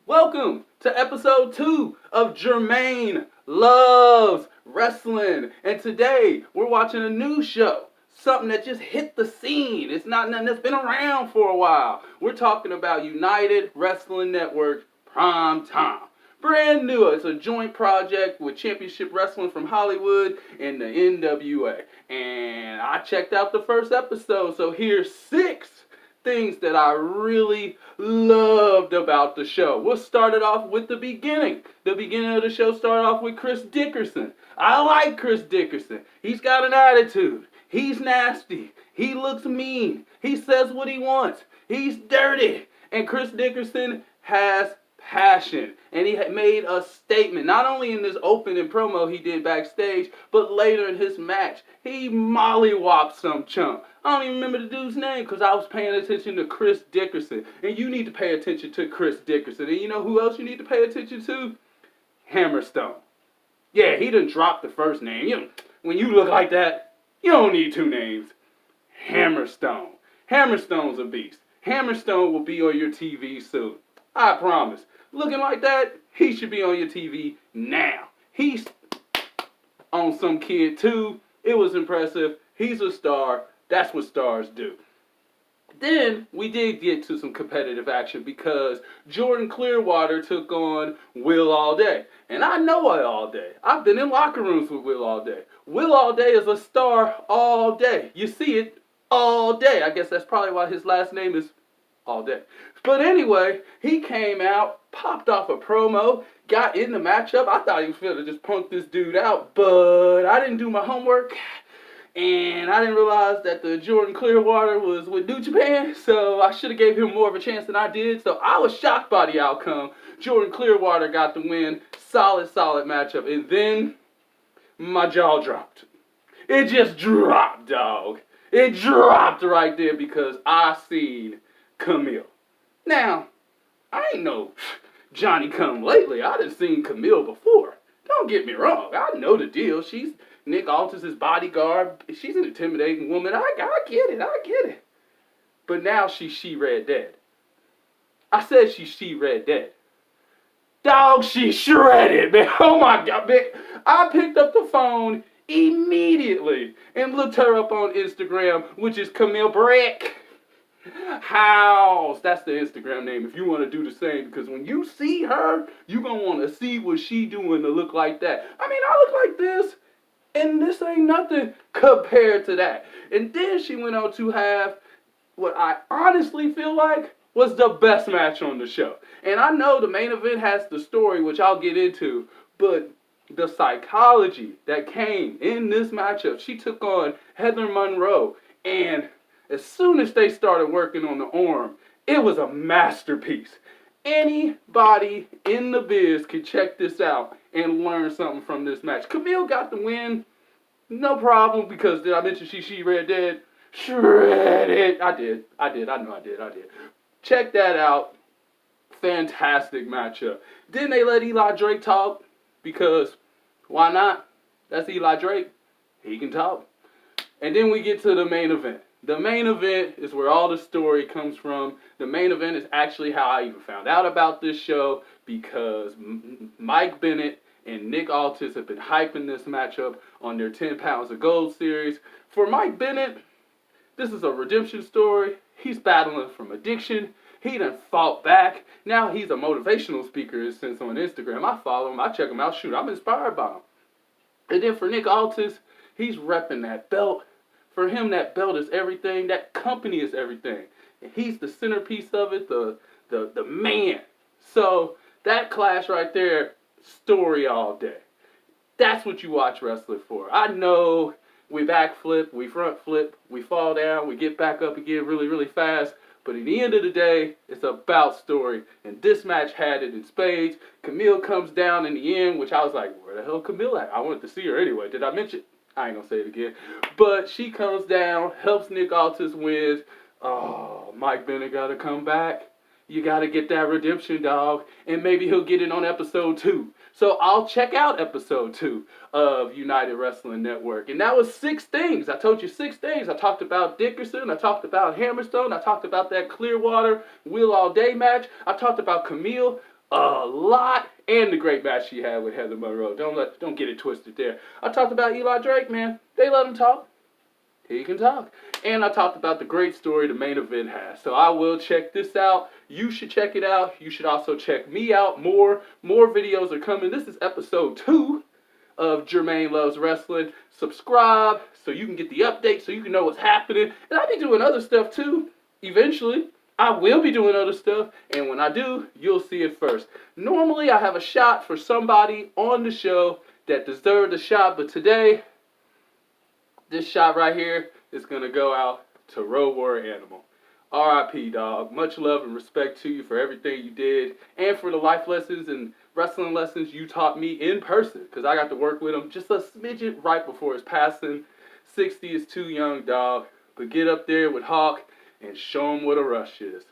Welcome to episode 2 of Jermaine Loves Wrestling. And today we're watching a new show. Something that just hit the scene. It's not nothing that's been around for a while. We're talking about United Wrestling Network Prime Time. Brand new. It's a joint project with Championship Wrestling from Hollywood and the NWA. And I checked out the first episode, so here's 6 things that I really loved about the show. We'll start it off with the beginning. The beginning of the show started off with Chris Dickerson. I like Chris Dickerson. He's got an attitude. He's nasty. He looks mean. He says what he wants. He's dirty. And Chris Dickerson has passion. And he had made a statement, not only in this opening promo he did backstage, but later in his match. He mollywopped some chump. I don't even remember the dude's name because I was paying attention to Chris Dickerson. And you need to pay attention to Chris Dickerson. And you know who else you need to pay attention to? Hammerstone. Yeah, he done dropped the first name. When you look like that, you don't need 2 names. Hammerstone. Hammerstone's a beast. Hammerstone will be on your TV soon. I promise. Looking like that, he should be on your TV now. He's on some kid too. It was impressive. He's a star. That's what stars do. Then we did get to some competitive action because Jordan Clearwater took on Will Allday. And I know Will Allday. I've been in locker rooms with Will Allday. Will Allday is a star all day. You see it all day. I guess that's probably why his last name is Allday. But anyway, he came out, popped off a promo, got in the matchup. I thought he was going to just punk this dude out, but I didn't do my homework. And I didn't realize that the Jordan Clearwater was with New Japan, so I should have gave him more of a chance than I did. So I was shocked by the outcome. Jordan Clearwater got the win. Solid matchup. And then my jaw dropped. It just dropped, dog. It dropped right there because I seen Camille. Now, I ain't no Johnny come lately. I done seen Camille before. Don't get me wrong. I know the deal. She's Nick Aldis' bodyguard. She's an intimidating woman. I get it. But now she's She-Red Dead. I said she's She-Red Dead. Dog, she shredded, man. Oh my God, man. I picked up the phone immediately and looked her up on Instagram, which is Camille Brick House. That's the Instagram name if you want to do the same. Because when you see her, you're going to want to see what she doing to look like that. I mean, I look like this. And this ain't nothing compared to that. And then she went on to have what I honestly feel like was the best match on the show. And I know the main event has the story, which I'll get into, but the psychology that came in this matchup, she took on Heather Monroe. And as soon as they started working on the arm, it was a masterpiece. Anybody in the biz could check this out and learn something from this match. Camille got the win, no problem, because did I mention She-Red Dead? Shredded. I did. I know I did. Check that out. Fantastic matchup. Then they let Eli Drake talk, because why not? That's Eli Drake. He can talk. And then we get to the main event. The main event is where all the story comes from. The main event is actually how I even found out about this show, because Mike Bennett and Nick Aldis have been hyping this matchup on their 10 Pounds of Gold series. For Mike Bennett, this is a redemption story. He's battling from addiction. He done fought back. Now he's a motivational speaker since on Instagram. I follow him. I check him out. Shoot, I'm inspired by him. And then for Nick Aldis, he's repping that belt. For him, that belt is everything. That company is everything. And he's the centerpiece of it, the man. So that clash right there, story all day. That's what you watch wrestling for. I know we backflip, we front flip, we fall down, we get back up again really, really fast. But at the end of the day, it's about story. And this match had it in spades. Camille comes down in the end, which I was like, where the hell Camille at? I wanted to see her anyway. Did I mention? I ain't gonna say it again. But she comes down, helps Nick Aldis win. Oh, Mike Bennett gotta come back. You gotta get that redemption, dog. And maybe he'll get it on episode 2. So I'll check out episode 2 of United Wrestling Network. And that was 6 things. I told you 6 things. I talked about Dickerson. I talked about Hammerstone. I talked about that Clearwater Will All Day match. I talked about Camille. a lot, and the great match she had with Heather Monroe. Don't get it twisted there. I talked about Eli Drake, man. They let him talk. He can talk. And I talked about the great story the main event has. So I will check this out. You should check it out. You should also check me out. More videos are coming. This is episode 2 of Jermaine Loves Wrestling. Subscribe so you can get the updates, so you can know what's happening. And I'll be doing other stuff too. Eventually, I will be doing other stuff. And when I do, you'll see it first. Normally, I have a shot for somebody on the show that deserved a shot. But today, this shot right here is going to go out to Road Warrior Animal. R.I.P. dog. Much love and respect to you for everything you did and for the life lessons and wrestling lessons you taught me in person, because I got to work with him just a smidget right before his passing. 60 is too young, dog. But get up there with Hawk and show him what a rush is.